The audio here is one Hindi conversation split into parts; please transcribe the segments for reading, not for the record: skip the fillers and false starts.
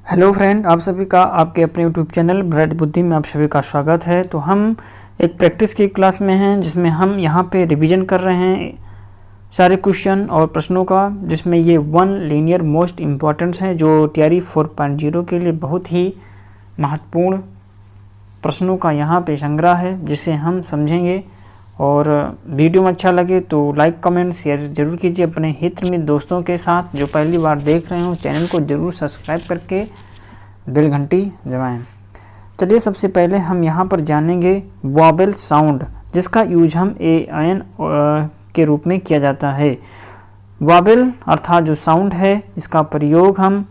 हेलो फ्रेंड, आप सभी का आपके अपने यूट्यूब चैनल ब्राइट बुद्धि में आप सभी का स्वागत है। तो हम एक प्रैक्टिस की क्लास में हैं जिसमें हम यहाँ पे रिवीजन कर रहे हैं सारे क्वेश्चन और प्रश्नों का, जिसमें ये 1 लीनियर मोस्ट इम्पॉर्टेंट्स हैं जो टीआरई 4.0 के लिए बहुत ही महत्वपूर्ण प्रश्नों का यहाँ पे संग्रह है, जिसे हम समझेंगे। और वीडियो में अच्छा लगे तो लाइक कमेंट शेयर जरूर कीजिए अपने हित में दोस्तों के साथ। जो पहली बार देख रहे हो चैनल को जरूर सब्सक्राइब करके बेल घंटी दबाएं। चलिए सबसे पहले हम यहाँ पर जानेंगे वॉवेल साउंड, जिसका यूज हम AN के रूप में किया जाता है। वॉवेल अर्थात जो साउंड है, इसका प्रयोग हम,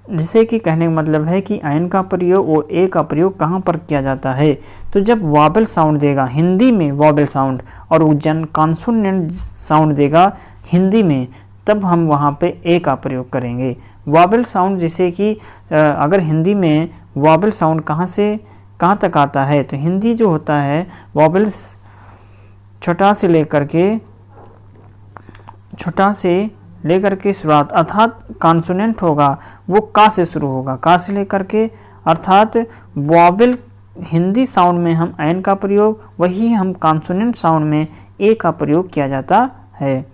जिसे कि कहने का मतलब है कि आयन का प्रयोग और ए का प्रयोग कहाँ पर किया जाता है। तो जब वॉवेल साउंड देगा हिंदी में वॉवेल साउंड, और वो कॉन्सोनेंट साउंड देगा हिंदी में, तब हम वहाँ पे ए का प्रयोग करेंगे। वॉवेल साउंड, जैसे कि अगर हिंदी में वॉवेल साउंड कहाँ से कहाँ तक आता है, तो हिंदी जो होता है वॉवेल्स छोटा से लेकर के शुरुआत, अर्थात कॉन्सोनेंट होगा वो का से शुरू होगा, का से लेकर के, अर्थात वॉवेल हिंदी साउंड में हम एन का प्रयोग, वही हम कॉन्सोनेंट साउंड में ए का प्रयोग किया जाता है।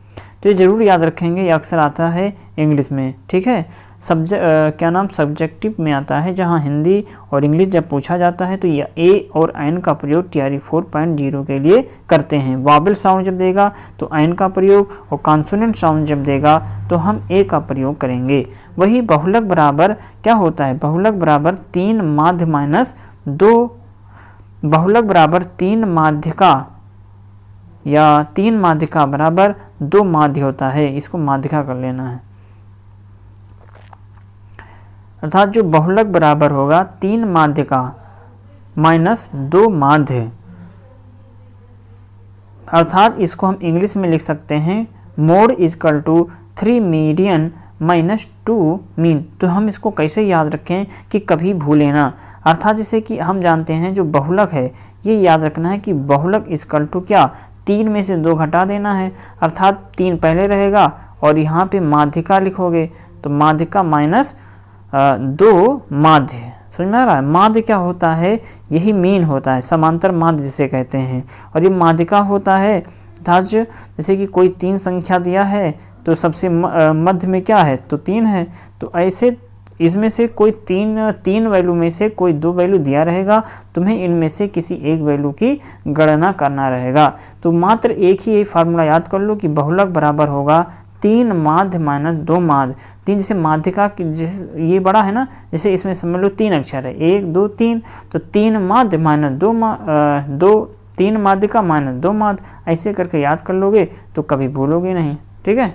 तो ये ज़रूर याद रखेंगे, ये अक्सर आता है इंग्लिश में, ठीक है। सब्जेक्टिव में आता है, जहाँ हिंदी और इंग्लिश जब पूछा जाता है तो ये ए और एन का प्रयोग टीआरई 4.0 के लिए करते हैं। वॉवेल साउंड जब देगा तो एन का प्रयोग, और कॉन्सोनेंट साउंड जब देगा तो हम ए का प्रयोग करेंगे। वही बहुलक बराबर क्या होता है, बहुलक बराबर 3 माध्य माइनस 2, बहुलक बराबर 3 माध्यिका या 3 माध्यिका बराबर 2 माध्य होता है। इसको माध्यिका कर लेना है, अर्थात जो बहुलक बराबर होगा 3 माध्यिका माइनस 2 माध्य, अर्थात इसको हम इंग्लिश में लिख सकते हैं mode is equal to 3 median minus 2 mean. तो हम इसको कैसे याद रखें कि कभी भूलें ना, अर्थात जैसे कि हम जानते हैं जो बहुलक है, ये याद रखना है कि बहुलक इजकल टू क्या, 3 में से 2 घटा देना है, अर्थात 3 पहले रहेगा और यहाँ पे माध्यिका लिखोगे तो माध्यिका माइनस 2 माध्य। समझ में आ रहा है, माध्य क्या होता है, यही मीन होता है, समांतर माध्य जिसे कहते हैं। और ये माध्यिका होता है अर्थात जैसे कि कोई 3 संख्या दिया है तो सबसे मध्य में क्या है, तो 3 है, तो ऐसे इसमें से कोई 3 वैल्यू में से कोई 2 वैल्यू दिया रहेगा, तुम्हें इनमें से किसी एक वैल्यू की गणना करना रहेगा। तो मात्र एक ही फार्मूला याद कर लो कि बहुलक बराबर होगा 3 माध्य माइनस 2 माध्य। 3 जैसे माध्यिका की, जैसे ये बड़ा है ना, जैसे इसमें समझ लो 3 अक्षर है, 1 2 3, तो 3 माध्य माइनस 3 माध्यिका माइनस 2 माध्य, ऐसे करके याद कर लोगे तो कभी भूलोगे नहीं, ठीक है।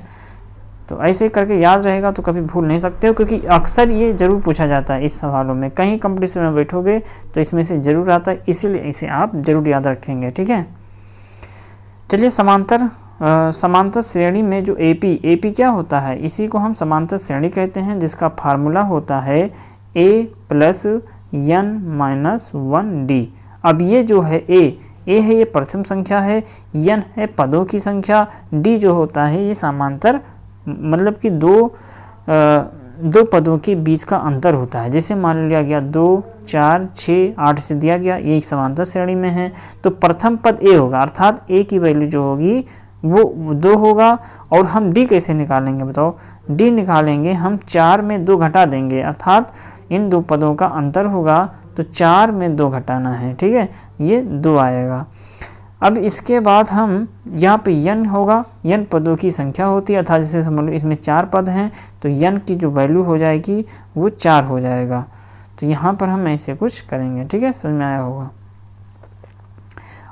तो ऐसे करके याद रहेगा तो कभी भूल नहीं सकते हो, क्योंकि अक्सर ये जरूर पूछा जाता है इस सवालों में, कहीं कंपटीशन में बैठोगे तो इसमें से जरूर आता है, इसीलिए इसे आप जरूर याद रखेंगे, ठीक है। चलिए समांतर श्रेणी में जो एपी क्या होता है, इसी को हम समांतर श्रेणी कहते हैं, जिसका फार्मूला होता है a plus n minus 1d। अब ये जो है a है ये प्रथम संख्या है, n है पदों की संख्या, d जो होता है ये समांतर मतलब कि दो पदों के बीच का अंतर होता है। जैसे मान लिया गया 2 4 6 8 से दिया गया, ये एक समांतर श्रेणी में है, तो प्रथम पद a होगा, अर्थात a की वैल्यू जो होगी वो 2 होगा। और हम d कैसे निकालेंगे बताओ, d निकालेंगे हम 4 में 2 घटा देंगे, अर्थात इन 2 पदों का अंतर होगा तो 4 में 2 घटाना है, ठीक है, ये 2 आएगा। अब इसके बाद हम यहाँ पे n होगा, n पदों की संख्या होती है, अर्थात जैसे समझ लो इसमें 4 पद हैं तो n की जो वैल्यू हो जाएगी वो 4 हो जाएगा। तो यहाँ पर हम ऐसे कुछ करेंगे, ठीक है, समझ में आया होगा।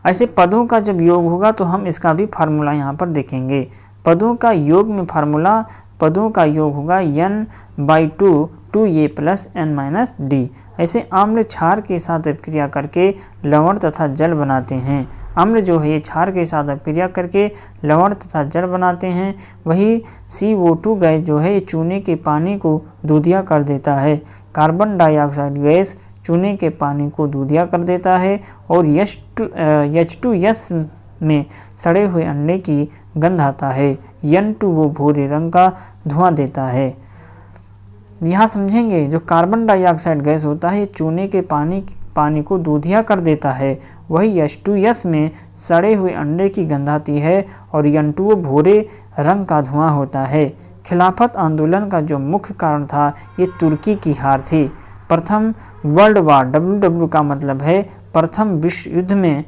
ऐसे पदों का जब योग होगा तो हम इसका भी फार्मूला यहाँ पर देखेंगे। पदों का योग में फार्मूला, पदों का योग होगा n/2 2a plus n minus d। ऐसे आम्ल क्षार के साथ अभिक्रिया करके लवण तथा जल बनाते हैं। अम्ल जो है ये क्षार के साथ अभिक्रिया करके लवण तथा जल बनाते हैं। वही CO2 गैस जो है ये चूने के पानी को दूधिया कर देता है। कार्बन डाइऑक्साइड गैस चूने के पानी को दूधिया कर देता है। और H2S में सड़े हुए अंडे की गंध आता है। N2 वो भूरे रंग का धुआं देता है। यहाँ समझेंगे, जो कार्बन डाइऑक्साइड गैस होता है ये चूने के पानी को दूधिया कर देता है। वही H2S में सड़े हुए अंडे की गंध आती है और N2O भूरे रंग का धुआं होता है। खिलाफत आंदोलन का जो मुख्य कारण था ये तुर्की की हार थी। प्रथम वर्ल्ड वार, WW का मतलब है प्रथम विश्व युद्ध में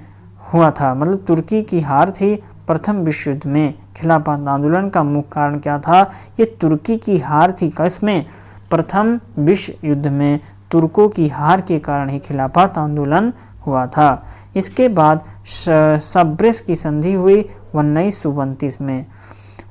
हुआ था, मतलब तुर्की की हार थी प्रथम विश्व युद्ध में। खिलाफत आंदोलन का मुख्य कारण क्या था? ये तुर्की की हार थी। किसमें? प्रथम विश्व युद्ध में तुर्कों की हार के कारण ही खिलाफत आंदोलन हुआ था। इसके बाद सब्रेस की संधि हुई 1929 में।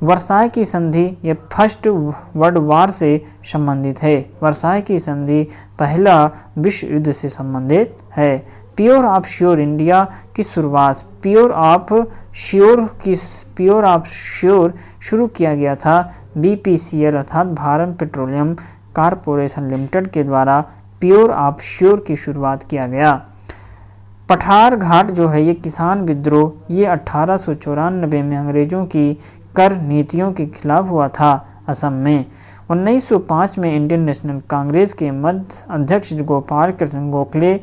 वर्साय की संधि ये फर्स्ट वर्ल्ड वार से संबंधित है। वर्साय की संधि पहला विश्व युद्ध से संबंधित है। प्योर ऑफ श्योर इंडिया की शुरुआत प्योर ऑफ श्योर शुरू किया गया था BPCL अर्थात भारत पेट्रोलियम कारपोरेशन लिमिटेड के द्वारा प्योर ऑफ श्योर की शुरुआत किया गया। पठार घाट जो है ये किसान विद्रोह ये 1894 में अंग्रेजों की कर नीतियों के खिलाफ हुआ था असम में। 1905 में इंडियन नेशनल कांग्रेस के मध्य अध्यक्ष गोपाल कृष्ण गोखले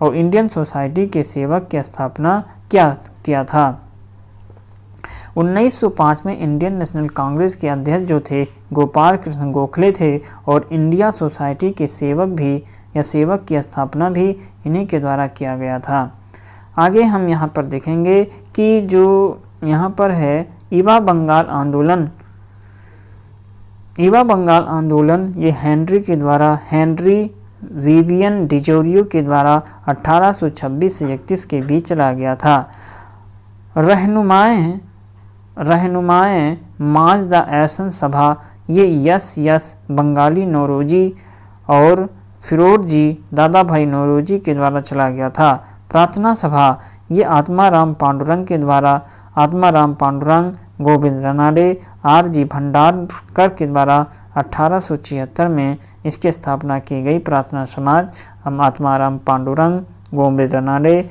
और इंडियन सोसाइटी के सेवक की स्थापना किया था। 1905 में इंडियन नेशनल कांग्रेस के अध्यक्ष जो थे गोपाल कृष्ण गोखले थे और इंडिया सोसाइटी के सेवक की स्थापना भी इन्हीं के द्वारा किया गया था। आगे हम यहाँ पर देखेंगे कि जो यहाँ पर है ईवा बंगाल आंदोलन ये हेनरी विवियन डिजोरियो के द्वारा 1826 से 31 के बीच चला गया था। रहनुमाएं मार्च द एसन सभा ये यस बंगाली नौरोजी और फिरोज जी दादा भाई नौरोजी के द्वारा चला गया था। प्रार्थना सभा ये आत्माराम पांडुरंग गोविंद रनाडे RG भंडारकर के द्वारा 1876 में इसकी स्थापना की गई। प्रार्थना समाज आत्माराम पांडुरंग गोविंद रनाडे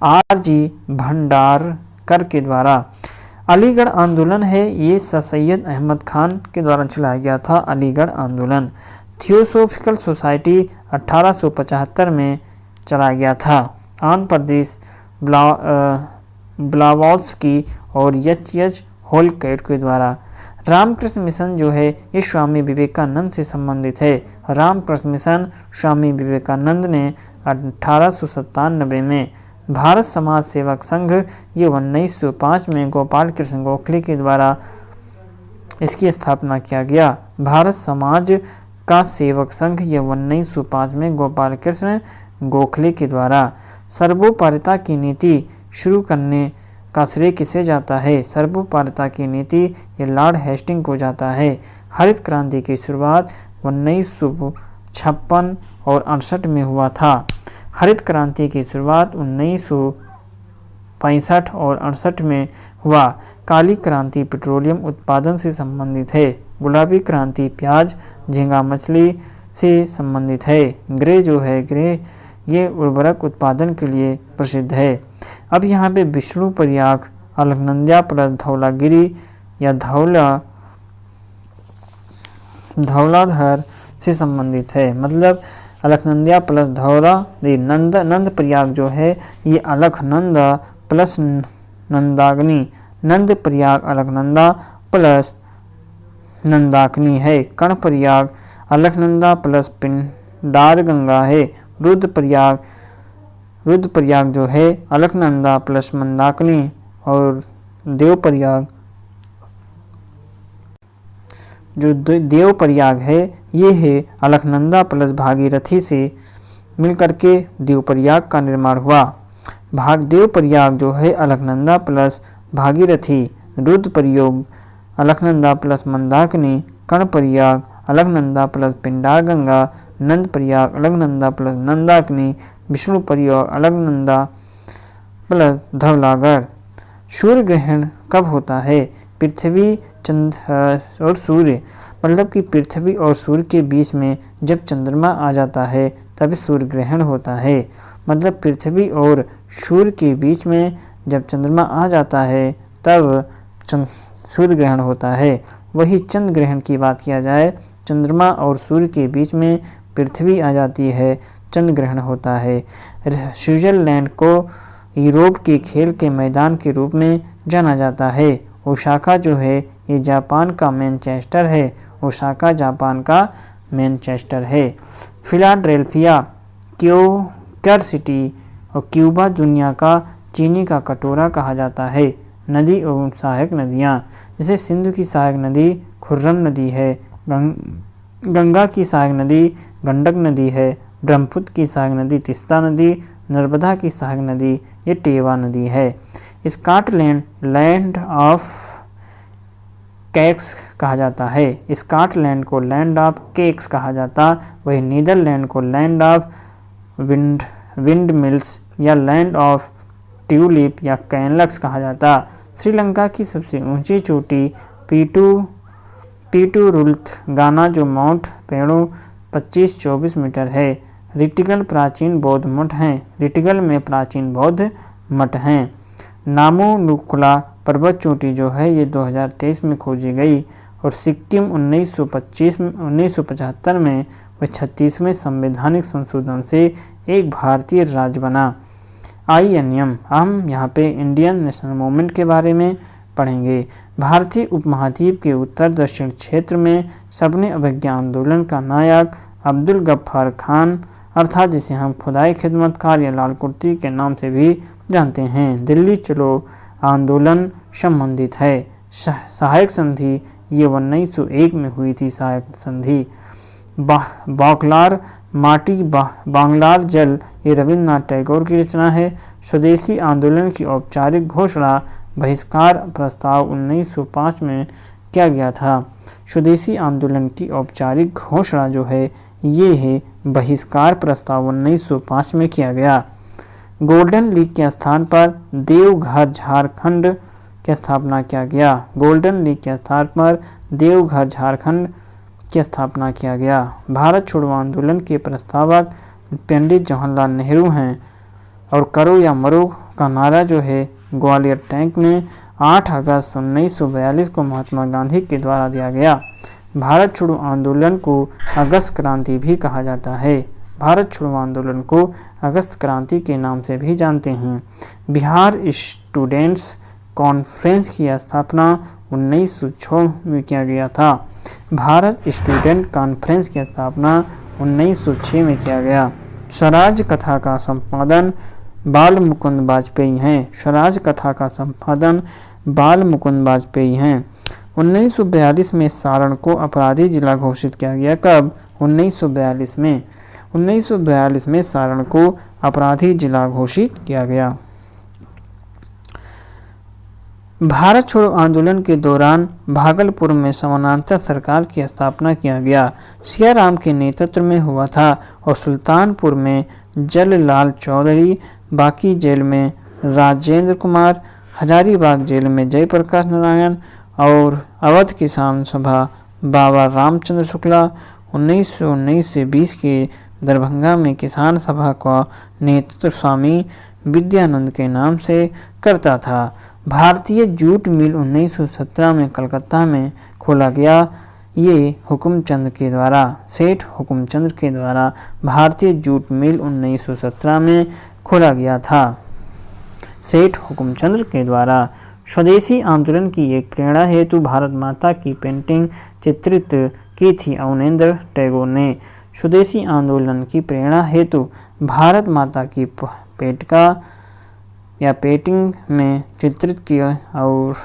RG भंडारकर के द्वारा। अलीगढ़ आंदोलन है ये सैयद अहमद खान के द्वारा चलाया गया था। अलीगढ़ आंदोलन थियोसोफिकल सोसाइटी 1875 में चलाया गया था। आंध्र प्रदेश ब्लावत्स्की और H होलकैट के द्वारा। रामकृष्ण मिशन जो है ये स्वामी विवेकानंद से संबंधित है। रामकृष्ण मिशन स्वामी विवेकानंद ने 1897 में। भारत समाज सेवक संघ ये 1905 में गोपाल कृष्ण गोखले के द्वारा इसकी स्थापना किया गया। भारत समाज का सेवक संघ ये 1905 में गोपाल कृष्ण गोखले के द्वारा। सर्वोपरिता की नीति शुरू करने का श्रेय किसे जाता है? सर्वोपरिता की नीति ये लॉर्ड हेस्टिंग को जाता है। हरित क्रांति की शुरुआत 1956 और 68 में हुआ था। हरित क्रांति की शुरुआत 1965 और 68 में हुआ। काली क्रांति पेट्रोलियम उत्पादन से संबंधित है। गुलाबी क्रांति प्याज झींगा मछली से संबंधित है। ग्रे ये उर्वरक उत्पादन के लिए प्रसिद्ध है। अब यहाँ पे विष्णु प्रयाग अलकनंदा प्लस धौलागिरी या धौलाधर से संबंधित है। मतलब अलकनंदा प्लस नंद प्रयाग जो है ये अलकनंदा प्लस नंदाग्नि, नंद प्रयाग अलकनंदा प्लस नंदाग्नि है। कर्ण प्रयाग अलकनंदा प्लस पिंडार गंगा है। रुद्र प्रयाग जो है अलकनंदा प्लस मंदाकिनी और देव प्रयाग है ये है अलकनंदा प्लस भागीरथी से मिलकर के देव प्रयाग का निर्माण हुआ। देव प्रयाग जो है अलकनंदा प्लस भागीरथी। रुद्र प्रयोग अलकनंदा प्लस मंदाकिनी। कर्ण प्रयाग अलकनंदा प्लस पिंडार गंगा। नंद प्रयाग अलकनंदा प्लस नंदाकिनी। विष्णु प्रयोग अलकनंदा प्लस धवलागढ़। सूर्य ग्रहण कब होता है? पृथ्वी चंद्र और सूर्य, मतलब कि पृथ्वी और सूर्य के बीच में जब चंद्रमा आ जाता है तब सूर्य ग्रहण होता है। मतलब पृथ्वी और सूर्य के बीच में जब चंद्रमा आ जाता है तब सूर्य ग्रहण होता है। वही चंद्र ग्रहण की बात किया जाए, चंद्रमा और सूर्य के बीच में पृथ्वी आ जाती है, चंद्र ग्रहण होता है। स्विट्जरलैंड को यूरोप के खेल के मैदान के रूप में जाना जाता है। ओसाका जो है ये जापान का मैनचेस्टर है, ओसाका जापान का मैनचेस्टर है। फिलाडेल्फिया क्योर सिटी और क्यूबा दुनिया का चीनी का कटोरा कहा जाता है। नदी एवं सहायक नदियाँ, जैसे सिंधु की सहायक नदी खुर्रम नदी है, गंगा की सहायक नदी गंडक नदी है, ब्रह्मपुत्र की सहायक नदी तिस्ता नदी, नर्मदा की सहायक नदी ये टेवा नदी है। स्कॉटलैंड लैंड ऑफ केक्स कहा जाता है, स्कॉटलैंड को लैंड ऑफ केक्स कहा जाता, वही नीदरलैंड को लैंड ऑफ विंड मिल्स या लैंड ऑफ ट्यूलिप या कैनलक्स कहा जाता। श्रीलंका की सबसे ऊंची चोटी पीटूरुल्थ गाना जो माउंट पेड़ो 25-24 मीटर है। रिटिगल प्राचीन बौद्ध मठ हैं, रिटिगल में प्राचीन बौद्ध मठ हैं। नामोनुकुला पर्वत चोटी जो है ये 2023 में खोजी गई और सिक्किम 1975 में व 36वें संवैधानिक संशोधन से एक भारतीय राज्य बना। INM हम यहाँ पे इंडियन नेशनल मूवमेंट के बारे में पढ़ेंगे। भारतीय उपमहाद्वीप के उत्तर दक्षिण क्षेत्र में सबने अवज्ञा आंदोलन का नायक अब्दुल गफ्फार खान अर्थात जिसे हम खुदाई खिदमतकार या लाल कुर्ती के नाम से भी जानते हैं, दिल्ली चलो आंदोलन संबंधित है। सहायक संधि ये 1901 में हुई थी। सहायक संधि बौखलार माटी बांग्लार जल ये रविन्द्रनाथ टैगोर की रचना है। स्वदेशी आंदोलन की औपचारिक घोषणा बहिष्कार प्रस्ताव 1905 में किया गया था। स्वदेशी आंदोलन की औपचारिक घोषणा जो है ये है बहिष्कार प्रस्ताव 1905 में किया गया। गोल्डन लीग के स्थान पर देवघर झारखंड की स्थापना किया गया। गोल्डन लीग के स्थान पर देवघर झारखंड की स्थापना किया गया। भारत छोड़ो आंदोलन के प्रस्तावक पंडित जवाहरलाल नेहरू हैं और करो या मरो का नारा जो है ग्वालियर टैंक में 8 अगस्त 1942 को महात्मा गांधी के द्वारा दिया गया। भारत छोड़ो आंदोलन को अगस्त क्रांति भी कहा जाता है। भारत छोड़ो आंदोलन को अगस्त क्रांति के नाम से भी जानते हैं। बिहार स्टूडेंट्स कॉन्फ्रेंस की स्थापना 1906 में किया गया था। भारत स्टूडेंट कॉन्फ्रेंस की स्थापना 1906 में किया गया। स्वराज कथा का संपादन बाल मुकुंद वाजपेयी हैं। स्वराज कथा का संपादन बाल मुकुंद वाजपेयी हैं। 1942 में सारण को अपराधी जिला घोषित किया गया। कब? 1942 में। 1942 में सारण को अपराधी जिला घोषित किया गया। भारत छोड़ो आंदोलन के दौरान भागलपुर में समानांतर सरकार की स्थापना किया गया। सियाराम के नेतृत्व में हुआ था और सुल्तानपुर में जललाल चौधरी, बाकी जेल में राजेंद्र कुमार, हजारीबाग जेल में जयप्रकाश नारायण और अवध किसान सभा बाबा रामचंद्र शुक्ला। 1919 से 20 के दरभंगा में किसान सभा का नेतृत्व स्वामी विद्यानंद के नाम से करता था। भारतीय जूट मिल 1917 में कलकत्ता में खोला गया। ये हुकुमचंद के द्वारा, सेठ हुकुमचंद के द्वारा भारतीय जूट मिल 1917 में खोला गया था। सेठ हुकुमचंद के द्वारा स्वदेशी आंदोलन की एक प्रेरणा हेतु भारत माता की पेंटिंग चित्रित की थी अवनींद्र टैगोर ने। स्वदेशी आंदोलन की प्रेरणा हेतु भारत माता की पेटिका या पेंटिंग में चित्रित किया और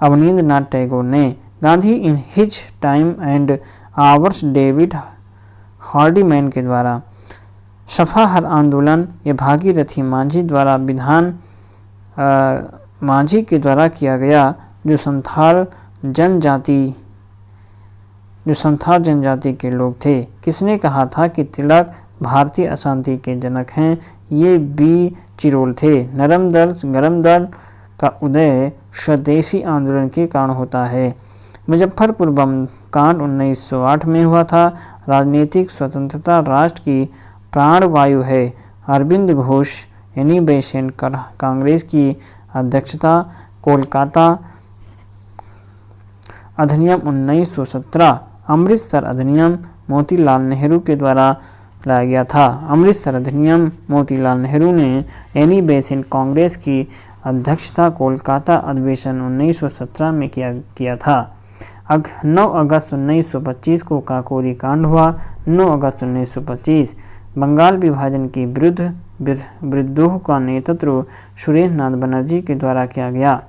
अवनींद्रनाथ टैगोर ने। Gandhi in his time and ours David Hardiman के द्वारा। सफा आंदोलन ये भागीरथी मांझी द्वारा मांझी के द्वारा किया गया, जो संथाल जनजाति के लोग थे। किसने कहा था कि तिलक भारतीय अशांति के जनक हैं? ये बी चिरोल थे। नरम दल गरम दल का उदय स्वदेशी आंदोलन के कारण होता है। मुजफ्फरपुर बम कांड 1908 में हुआ था। राजनीतिक स्वतंत्रता राष्ट्र की प्राणवायु है। अरविंद घोष एनी बेसेंट कांग्रेस की अध्यक्षता। कोलकाता अधिनियम 1917 अमृतसर अधिनियम मोतीलाल नेहरू के द्वारा लाया गया था। अमृतसर अधिनियम मोतीलाल नेहरू ने एनी बेसिंट कांग्रेस की अध्यक्षता कोलकाता अधिवेशन 1917 में किया था। 9 अगस्त 1925 को काकोरी कांड हुआ। 9 अगस्त 1925 बंगाल विभाजन के विरुद्ध विद्रोह का नेतृत्व सुरेंद्रनाथ बनर्जी के द्वारा किया गया।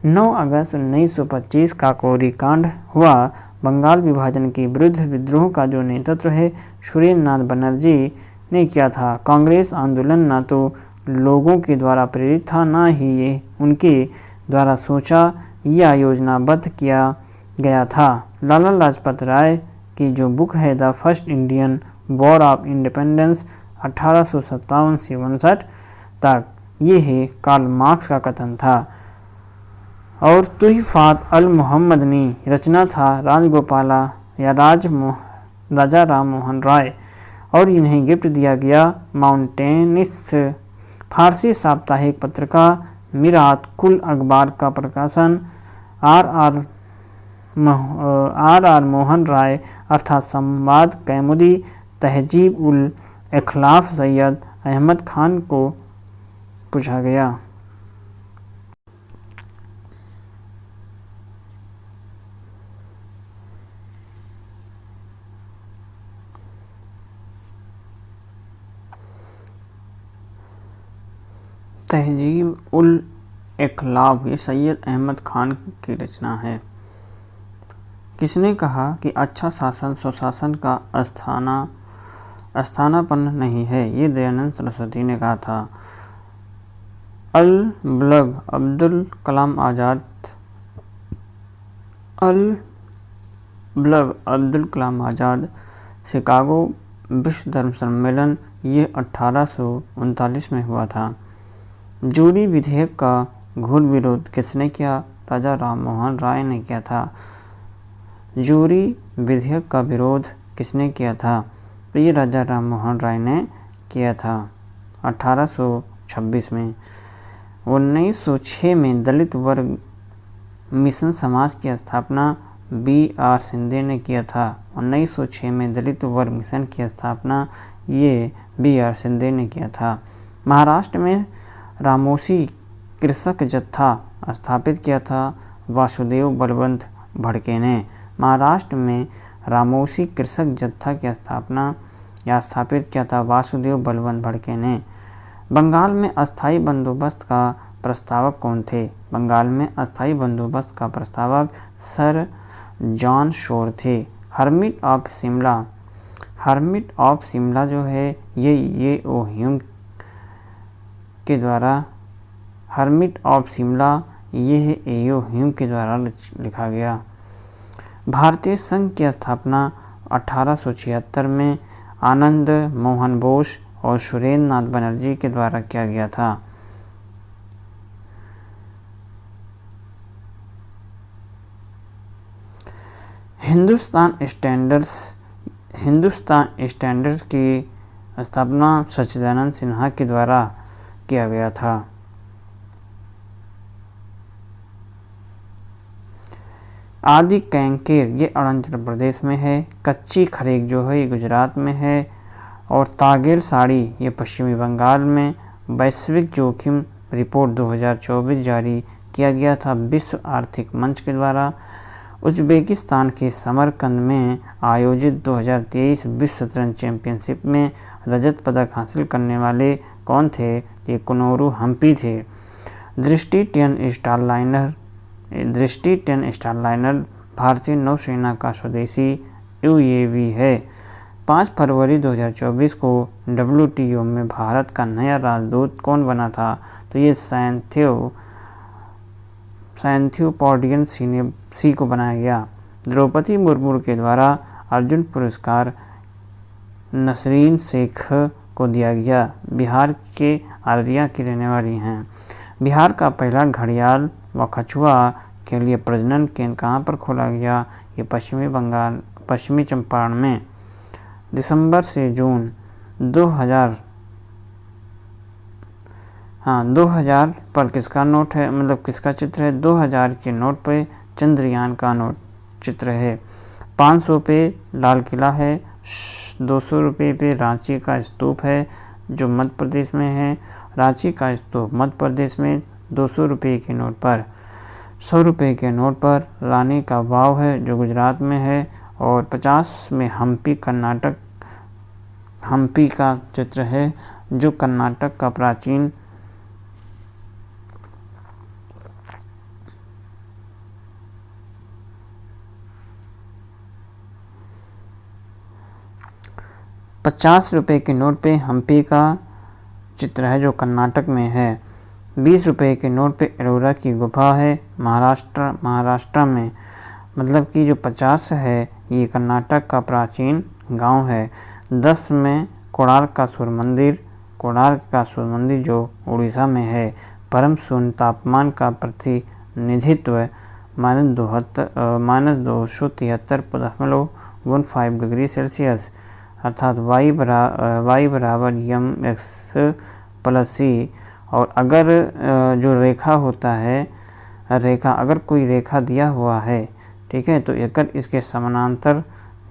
9 अगस्त 1925 काकोरी कांड हुआ। बंगाल विभाजन के विरुद्ध विद्रोह का जो नेतृत्व है सुरेंद्रनाथ बनर्जी ने किया था। कांग्रेस आंदोलन न तो लोगों के द्वारा प्रेरित था, न ही ये उनके द्वारा सोचा या योजनाबद्ध किया गया था। लाला लाजपत राय की जो बुक है the first Indian war of independence 1857 से 59 तक, ये है कार्ल मार्क्स का कथन था। और तुहिफात अल मोहम्मदनी रचना था राजगोपाला या राजा राम मोहन राय, और इन्हें गिफ्ट दिया गया माउंटेनिस्ट फारसी साप्ताहिक पत्रिका मिरात कुल अखबार का प्रकाशन आर मोहन राय अर्थात संवाद कैमुदी तहजीब उल इखलाफ सैयद अहमद खान को पूछा गया। तहजीब उल इखलाफ ये सैयद अहमद खान की रचना है। किसने कहा कि अच्छा शासन सुशासन का स्थानापन्न नहीं है? ये दयानंद सरस्वती ने कहा था। अल-बलग अब्दुल कलाम आज़ाद शिकागो विश्व धर्म सम्मेलन ये 1839 में हुआ था। जूरी विधेयक का घोर विरोध किसने किया? राजा राम मोहन राय ने किया था। जूरी विधेयक का विरोध किसने किया था? तो ये राजा राम मोहन राय ने किया था 1826 में। 1906 में दलित वर्ग मिशन समाज की स्थापना B.R. शिंदे ने किया था। 1906 में दलित वर्ग मिशन की स्थापना ये B.R. शिंदे ने किया था। महाराष्ट्र में रामोसी कृषक जत्था स्थापित किया था वासुदेव बलवंत भड़के ने। महाराष्ट्र में रामोसी कृषक जत्था की स्थापित किया था वासुदेव बलवंत भड़के ने। बंगाल में अस्थायी बंदोबस्त का प्रस्तावक कौन थे? बंगाल में अस्थायी बंदोबस्त का प्रस्तावक सर जॉन शोर थे। हर्मिट ऑफ शिमला जो है ये ओ ह्यूम के द्वारा हर्मिट ऑफ शिमला ये है एओ ह्यूम के द्वारा लिखा गया। भारतीय संघ की स्थापना 1876 में आनंद मोहन बोस और सुरेंद्र नाथ बनर्जी के द्वारा किया गया था। हिंदुस्तान स्टैंडर्ड्स की स्थापना सच्चिदानंद सिन्हा के द्वारा किया गया था। आदि कैंकेर ये अरुणाचल प्रदेश में है। कच्ची खरेक जो है ये गुजरात में है। और तागेल साड़ी ये पश्चिमी बंगाल में। वैश्विक जोखिम रिपोर्ट 2024 जारी किया गया था विश्व आर्थिक मंच के द्वारा। उज्बेकिस्तान के समरकंद में आयोजित 2023 विश्व शतरंज चैंपियनशिप में रजत पदक हासिल करने वाले कौन थे? ये कुनोरू हम्पी थे। दृष्टि 10 स्टारलाइनर भारतीय नौसेना का स्वदेशी UAV है। 5 फरवरी 2024 को WTO में भारत का नया राजदूत कौन बना था? तो ये सैंथियोपोडियन सी को बनाया गया। द्रौपदी मुर्मू के द्वारा अर्जुन पुरस्कार नसरीन शेख को दिया गया। बिहार के अररिया की रहने वाली हैं। बिहार का पहला घड़ियाल व कछुआ के लिए प्रजनन केंद्र कहाँ पर खोला गया? ये पश्चिमी चंपारण में। दिसंबर से जून 2000 पर किसका नोट है, मतलब किसका चित्र है? 2000 के नोट पर चंद्रयान का नोट चित्र है। 500 पे लाल किला है, 200 रुपये पे रांची का स्तूप है जो मध्य प्रदेश में है। रांची का स्तूप मध्य प्रदेश में 200 रुपये के नोट पर। 100 रुपये के नोट पर रानी का वाव है जो गुजरात में है। और 50 में हम्पी कर्नाटक, हम्पी का चित्र है जो कर्नाटक का प्राचीन ₹50 के नोट पे हम्पी का चित्र है जो कर्नाटक में है। 20 रुपये के नोट पे एलोरा की गुफा है महाराष्ट्र में। मतलब कि जो 50 है ये कर्नाटक का प्राचीन गांव है। 10 में कोणार्क का सूर्य मंदिर जो उड़ीसा में है। परम शून्य तापमान का प्रतिनिधित्व -273.15 डिग्री सेल्सियस अर्थात y बराबर mx+c। और अगर जो रेखा होता है, अगर कोई रेखा दिया हुआ है, ठीक है, तो अगर इसके समानांतर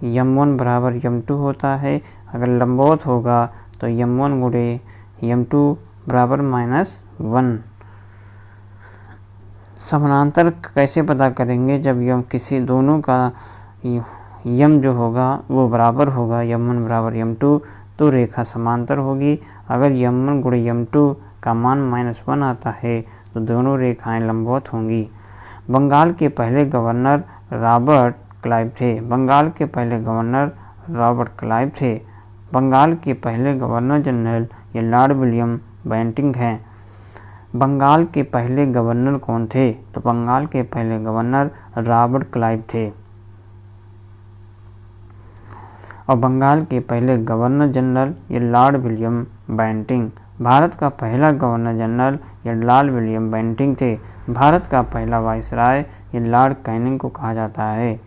m1 बराबर m2 होता है। अगर लंबवत होगा तो m1 गुणे m2 बराबर -1। समानांतर कैसे पता करेंगे? जब यम किसी दोनों का यम जो होगा वो बराबर होगा, m1 बराबर m2, तो रेखा समांतर होगी। अगर m1 गुणे m2 का मान -1 आता है तो दोनों रेखाएं लंबवत होंगी। बंगाल के पहले गवर्नर रॉबर्ट क्लाइव थे। बंगाल के पहले गवर्नर जनरल ये लॉर्ड विलियम बेंटिंक हैं। बंगाल के पहले गवर्नर कौन थे? तो बंगाल के पहले गवर्नर रॉबर्ट क्लाइव थे। और बंगाल के पहले गवर्नर जनरल ये लॉर्ड विलियम बेंटिंक। भारत का पहला गवर्नर जनरल ये लॉर्ड विलियम बेंटिंक थे। भारत का पहला वाइसराय ये लॉर्ड कैनिंग को कहा जाता है।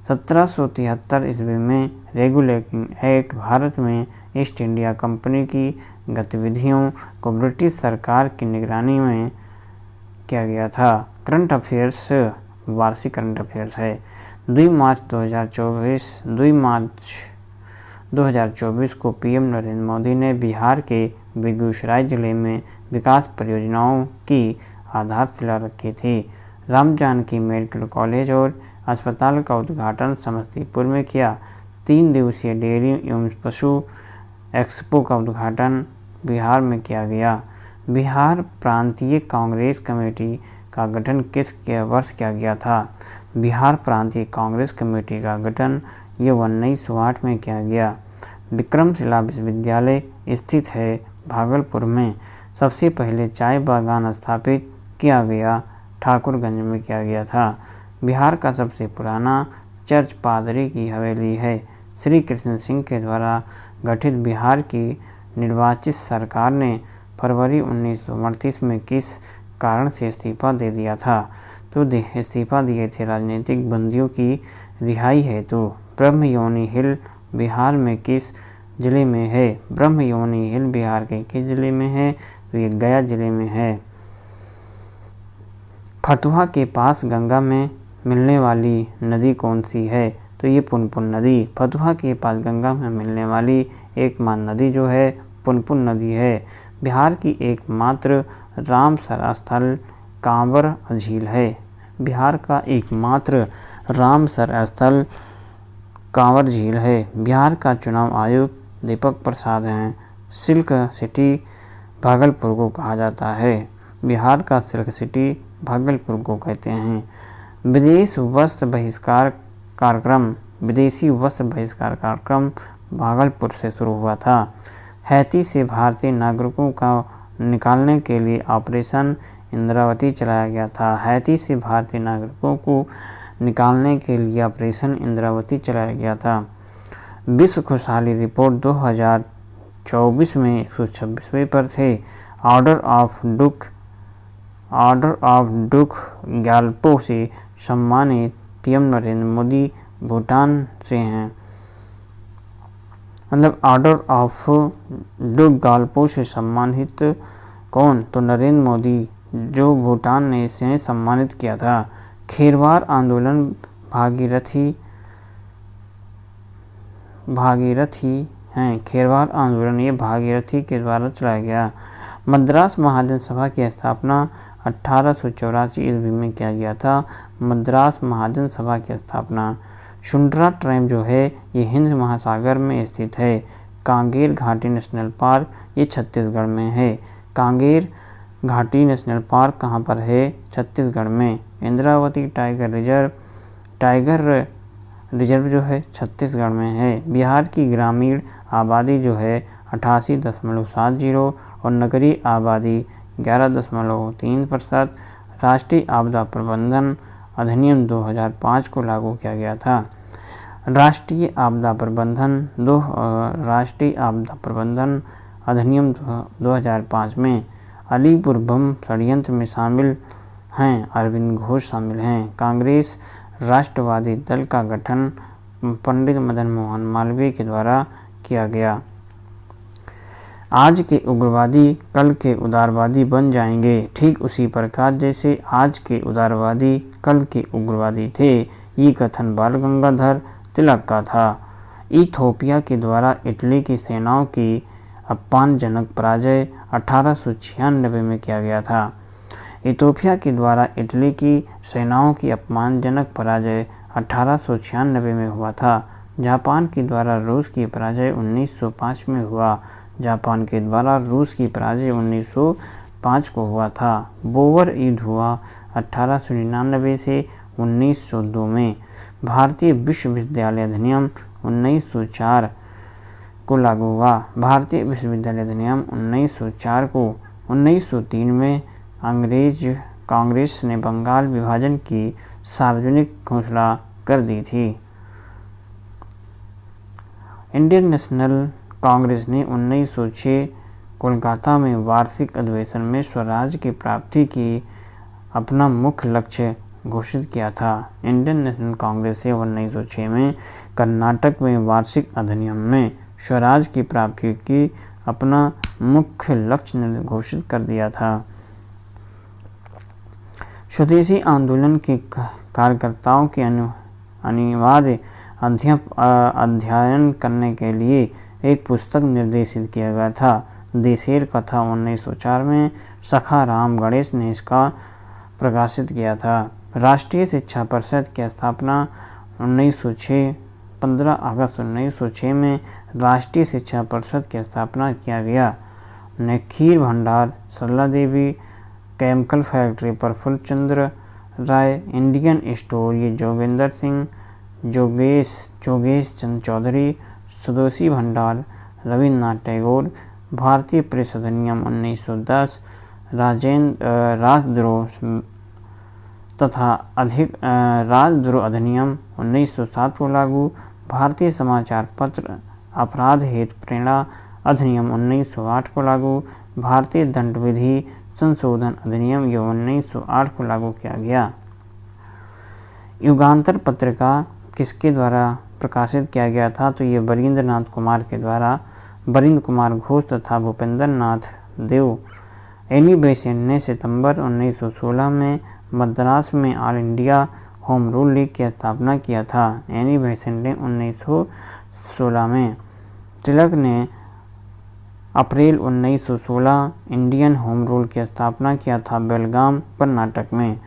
1773 ईस्वी में रेगुलेटिंग एक्ट भारत में ईस्ट इंडिया कंपनी की गतिविधियों को ब्रिटिश सरकार की निगरानी में किया गया था। करंट अफेयर्स, वार्षिक करंट अफेयर्स है। 2 मार्च 2024 को पीएम नरेंद्र मोदी ने बिहार के बेगूसराय जिले में विकास परियोजनाओं की आधारशिला रखी थी। राम जानकी मेडिकल कॉलेज और अस्पताल का उद्घाटन समस्तीपुर में किया। 3 दिवसीय डेयरी एवं पशु एक्सपो का उद्घाटन बिहार में किया गया। बिहार प्रांतीय कांग्रेस कमेटी का गठन किस वर्ष किया गया था? बिहार प्रांतीय कांग्रेस कमेटी का गठन ये 1908 में किया गया। विक्रमशिला विश्वविद्यालय स्थित है भागलपुर में। सबसे पहले चाय बागान स्थापित किया गया ठाकुरगंज में किया गया था। बिहार का सबसे पुराना चर्च पादरी की हवेली है। श्री कृष्ण सिंह के द्वारा गठित बिहार की निर्वाचित सरकार ने फरवरी 1938 में किस कारण से इस्तीफा दे दिया था? तो इस्तीफा दिए थे राजनीतिक बंदियों की रिहाई हेतु। ब्रह्मयोनी हिल बिहार में किस जिले में है? ब्रह्मयोनी हिल बिहार के किस जिले में है? तो ये गया जिले में है। फतुहा के पास गंगा में मिलने वाली नदी कौन सी है? तो ये पुनपुन नदी। फतुहा के पास गंगा में मिलने वाली एकमात्र नदी जो है पुनपुन नदी है। बिहार की एकमात्र रामसर स्थल कांवर झील है। बिहार का एकमात्र रामसर स्थल कांवर झील है। बिहार का चुनाव आयुक्त दीपक प्रसाद हैं। सिल्क सिटी भागलपुर को कहा जाता है। बिहार का सिल्क सिटी भागलपुर को कहते हैं। विदेशी वस्त्र बहिष्कार कार्यक्रम भागलपुर से शुरू हुआ था। हैती से भारतीय नागरिकों का निकालने के लिए ऑपरेशन इंद्रावती चलाया गया था। हैती से भारतीय नागरिकों को निकालने के लिए ऑपरेशन इंद्रावती चलाया गया था। विश्व खुशहाली रिपोर्ट 2024 में 126वें पर थे। ऑर्डर ऑफ डुक ग्याल्पो से सम्मानित पीएम नरेंद्र मोदी भूटान से हैं। मतलब ऑर्डर ऑफ डुक ग्याल्पो से सम्मानित कौन? तो नरेंद्र मोदी, जो भूटान ने इसे सम्मानित किया था। खेरवार आंदोलन भागीरथी हैं। खेरवाल आंदोलन ये भागीरथी के द्वारा चलाया गया। मद्रास महाजन सभा की स्थापना 1884 ईस्वी में किया गया था। मद्रास महाजन सभा की स्थापना। सुंदरा ट्रैप जो है ये हिंद महासागर में स्थित है। कांगेर घाटी नेशनल पार्क ये छत्तीसगढ़ में है। कांगेर घाटी नेशनल पार्क कहाँ पर है? छत्तीसगढ़ में। इंद्रावती टाइगर रिजर्व जो है छत्तीसगढ़ में है। बिहार की ग्रामीण आबादी जो है 88.70 और नगरीय आबादी 11.3%। राष्ट्रीय आपदा प्रबंधन अधिनियम 2005 को लागू किया गया था। राष्ट्रीय आपदा प्रबंधन अधिनियम 2005 में अलीपुर बम षड्यंत्र में शामिल हैं अरविंद घोष शामिल हैं। कांग्रेस राष्ट्रवादी दल का गठन पंडित मदन मोहन मालवीय के द्वारा किया गया। आज के उग्रवादी कल के उदारवादी बन जाएंगे, ठीक उसी प्रकार जैसे आज के उदारवादी कल के उग्रवादी थे। ये कथन बाल गंगाधर तिलक का था। इथोपिया के द्वारा इटली की सेनाओं की अपमानजनक पराजय 1896 में किया गया था। इथोपिया के द्वारा इटली की सेनाओं की अपमानजनक पराजय 1896 में हुआ था। जापान के द्वारा रूस की पराजय 1905 में हुआ। जापान के द्वारा रूस की पराजय 1905 को हुआ था। बोवर युद्ध हुआ 1899 से 1902 में। भारतीय विश्वविद्यालय अधिनियम 1904 को लागू हुआ। भारतीय विश्वविद्यालय अधिनियम 1904 को 1903 में कांग्रेस ने बंगाल विभाजन की सार्वजनिक घोषणा कर दी थी। इंडियन नेशनल कांग्रेस ने 1906 कोलकाता में वार्षिक अधिवेशन में स्वराज की प्राप्ति की अपना मुख्य लक्ष्य घोषित किया था। इंडियन नेशनल कांग्रेस ने 1906 में कर्नाटक में वार्षिक अधिनियम में स्वराज की प्राप्ति की अपना मुख्य लक्ष्य घोषित कर दिया था। स्वदेशी आंदोलन के कार्यकर्ताओं के अनिवार्य अध्ययन करने के लिए एक पुस्तक निर्देशित किया गया था। देशेर कथा 1904 में सखाराम गणेश ने इसका प्रकाशित किया था। राष्ट्रीय शिक्षा परिषद की स्थापना 1906 15 अगस्त 1906 में राष्ट्रीय शिक्षा परिषद की स्थापना किया गया। खीर भंडार, सरला देवी, केमिकल फैक्ट्री प्रफुल्ल चंद्र राय, इंडियन स्टोर ये जोगेंद्र सिंह, जोगेश चंद चौधरी, स्वदेशी भंडार रविन्द्रनाथ टैगोर, भारतीय प्रेस अधिनियम 1910, राजद्रोह तथा राजद्रोह अधिनियम 1907 को लागू। भारतीय समाचार पत्र अपराध हेतु प्रेरणा अधिनियम 1908 को लागू। भारतीय दंड विधि संशोधन अधिनियम 1908 को लागू किया गया। युगांतर पत्रिका किसके द्वारा प्रकाशित किया गया था? तो ये बरिंद्रनाथ कुमार के द्वारा, बरिंद्र कुमार घोष तथा भूपेंद्र नाथ देव। एनी बेसेंट ने सितंबर 1916 में मद्रास में all India home rule league की स्थापना किया था। एनी बेसेंट ने 1916 में। तिलक ने अप्रैल 1916 इंडियन होम रूल की स्थापना किया था बेलगाम कर्नाटक में।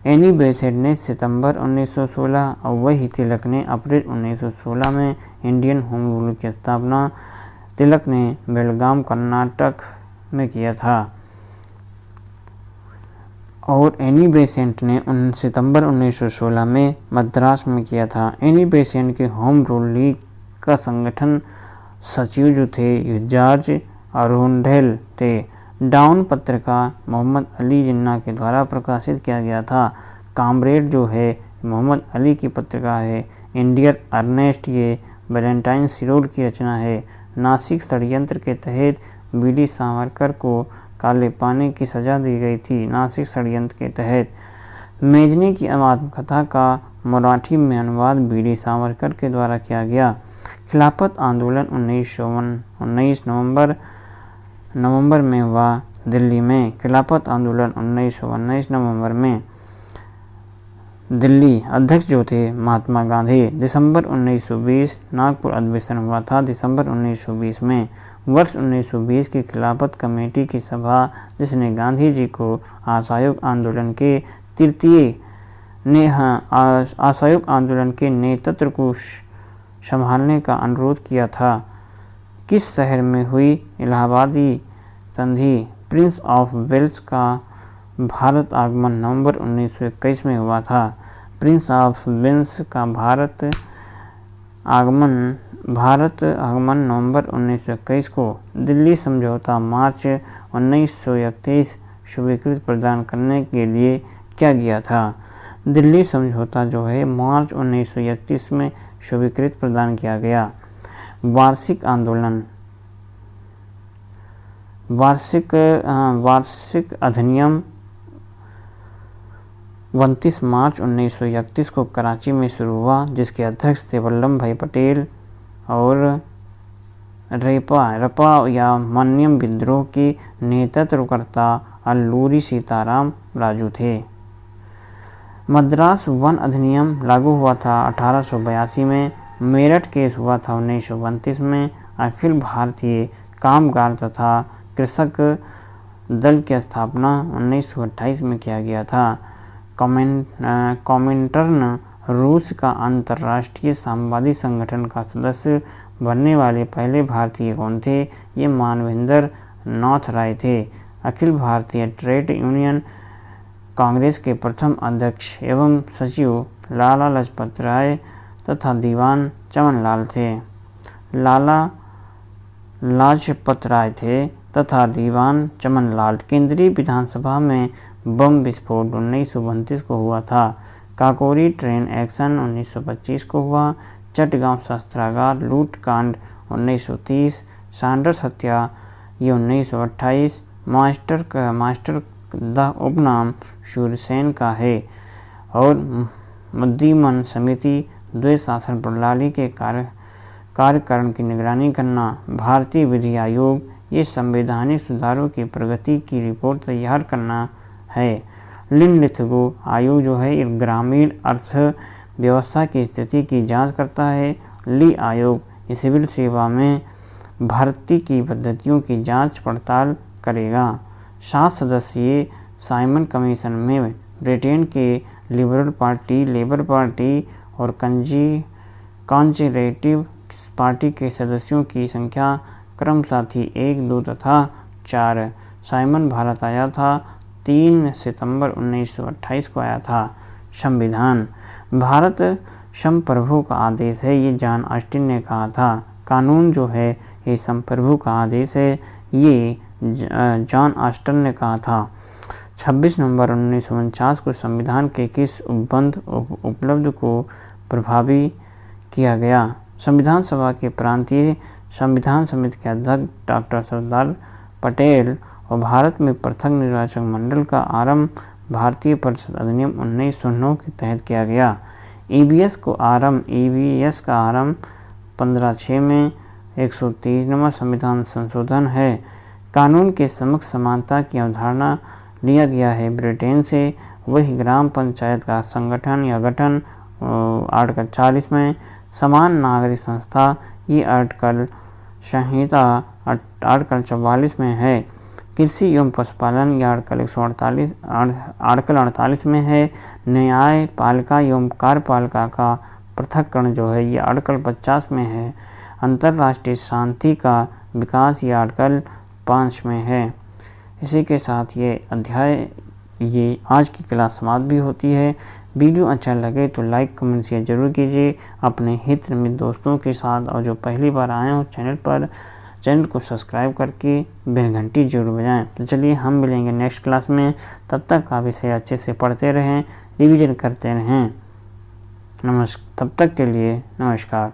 एनी बेसेंट ने सितंबर 1916 और वही तिलक ने अप्रैल 1916 में इंडियन होम रूल की स्थापना तिलक ने बेलगाम कर्नाटक में किया था। और एनी बेसेंट ने सितंबर 1916 में मद्रास में किया था। एनी बेसेंट के होम रूल लीग का संगठन सचिव जो थे जॉर्ज अरुंडेल थे। डाउन पत्रिका मोहम्मद अली जिन्ना के द्वारा प्रकाशित किया गया था। कामरेड जो है मोहम्मद अली की पत्रिका है। इंडियन अर्नेस्ट ये वैलेंटाइन सिरोड की रचना है। नासिक षड्यंत्र के तहत बीडी सावरकर को काले पानी की सजा दी गई थी। नासिक षड्यंत्र के तहत मेजनी की आत्मकथा का मराठी में अनुवाद बीडी सावरकर के द्वारा किया गया। खिलाफत आंदोलन 1919 नवंबर में हुआ दिल्ली में। खिलाफत आंदोलन 1919 नवंबर में। दिल्ली अध्यक्ष जो थे महात्मा गांधी। दिसंबर 1920 नागपुर अधिवेशन हुआ था दिसंबर 1920 में। वर्ष 1920 की खिलाफत कमेटी की सभा जिसने गांधी जी को असहयोग आंदोलन के असहयोग आंदोलन के नेतृत्व को संभालने का अनुरोध किया था। किस शहर में हुई? इलाहाबादी संधि। प्रिंस ऑफ वेल्स का भारत आगमन नवंबर 1921 में हुआ था। प्रिंस ऑफ वेल्स का भारत आगमन नवंबर 1921 को। दिल्ली समझौता मार्च 1931 स्वीकृति प्रदान करने के लिए क्या गया था? दिल्ली समझौता जो है मार्च 1931 में स्वीकृति प्रदान किया गया। वार्षिक आंदोलन। वार्षिक अधिनियम 29 मार्च 1931 को कराची में शुरू हुआ, जिसके अध्यक्ष थे वल्लभ भाई पटेल और रपा या मन्यम विद्रोह के नेतृत्वकर्ता अल्लूरी सीताराम राजू थे। मद्रास वन अधिनियम लागू हुआ था 1882 में। मेरठ केस हुआ था 1932 में। अखिल भारतीय कामगार तथा कृषक दल की स्थापना 1928 में किया गया था। कॉमिंटर्न रूस का अंतर्राष्ट्रीय साम्यवादी संगठन का सदस्य बनने वाले पहले भारतीय कौन थे? ये मानवेंद्र नाथ राय थे। अखिल भारतीय ट्रेड यूनियन कांग्रेस के प्रथम अध्यक्ष एवं सचिव लाला लाजपत राय तथा दीवान चमनलाल थे। लाला लाजपत राय थे तथा दीवान चमनलाल। केंद्रीय विधानसभा में बम विस्फोट 1932 को हुआ था। काकोरी ट्रेन एक्शन 1925 को हुआ। चटगांव शस्त्रागार लूटकांड 1930। सांडर्स हत्या ये 1928। मास्टर का उपनाम शूरसेन का है। और मद्दीमन समिति द्वैत शासन प्रणाली के कार्यकारण की निगरानी करना। भारतीय विधि आयोग ये संवैधानिक सुधारों की प्रगति की रिपोर्ट तैयार करना है। लिनलिथगो आयोग जो है एक ग्रामीण अर्थव्यवस्था की स्थिति की जांच करता है। ली आयोग सिविल सेवा में भर्ती की पद्धतियों की जांच पड़ताल करेगा। 7 सदस्यीय साइमन कमीशन में ब्रिटेन के लिबरल पार्टी, लेबर पार्टी और कंजर्वेटिव पार्टी के सदस्यों की संख्या क्रमशः थी 1, 2 तथा 4। साइमन भारत आया था 3 सितंबर 1928 को आया था। संविधान। भारत संप्रभु का आदेश है, ये जॉन ऑस्टिन ने कहा था। कानून जो है ये संप्रभु का आदेश है, ये जॉन ऑस्टिन ने कहा था। 26 नवंबर 1949 को संविधान के किस उपलब्ध को प्रभावी किया गया? संविधान सभा के प्रांतीय संविधान समिति के अध्यक्ष डॉक्टर सरदार पटेल और भारत में प्रथम निर्वाचक मंडल का आरंभ भारतीय परिषद अधिनियम 1909 के तहत किया गया। ईवीएस का आरंभ 15/6 में 123वां संविधान संशोधन है। कानून के समक्ष समानता की अवधारणा लिया गया है ब्रिटेन से। वही ग्राम पंचायत का संगठन या गठन आर्टिकल 40 में। समान नागरिक संस्था ये आर्टिकल संहिता आर्टिकल 44 में है। कृषि एवं पशुपालन या आर्टिकल 48 में है। न्यायपालिका एवं कार्यपालिका का पृथक्करण जो है ये आर्टिकल 50 में है। अंतर्राष्ट्रीय शांति का विकास ये आर्टिकल 5 में है। इसी के साथ ये आज की क्लास समाप्त भी होती है। वीडियो अच्छा लगे तो लाइक कमेंट शेयर जरूर कीजिए अपने हित मित्र दोस्तों के साथ, और जो पहली बार आए हो चैनल को सब्सक्राइब करके बेल घंटी जरूर बजाएं। तो चलिए हम मिलेंगे नेक्स्ट क्लास में। तब तक आप इसे अच्छे से पढ़ते रहें, रिवीजन करते रहें। तब तक के लिए नमस्कार।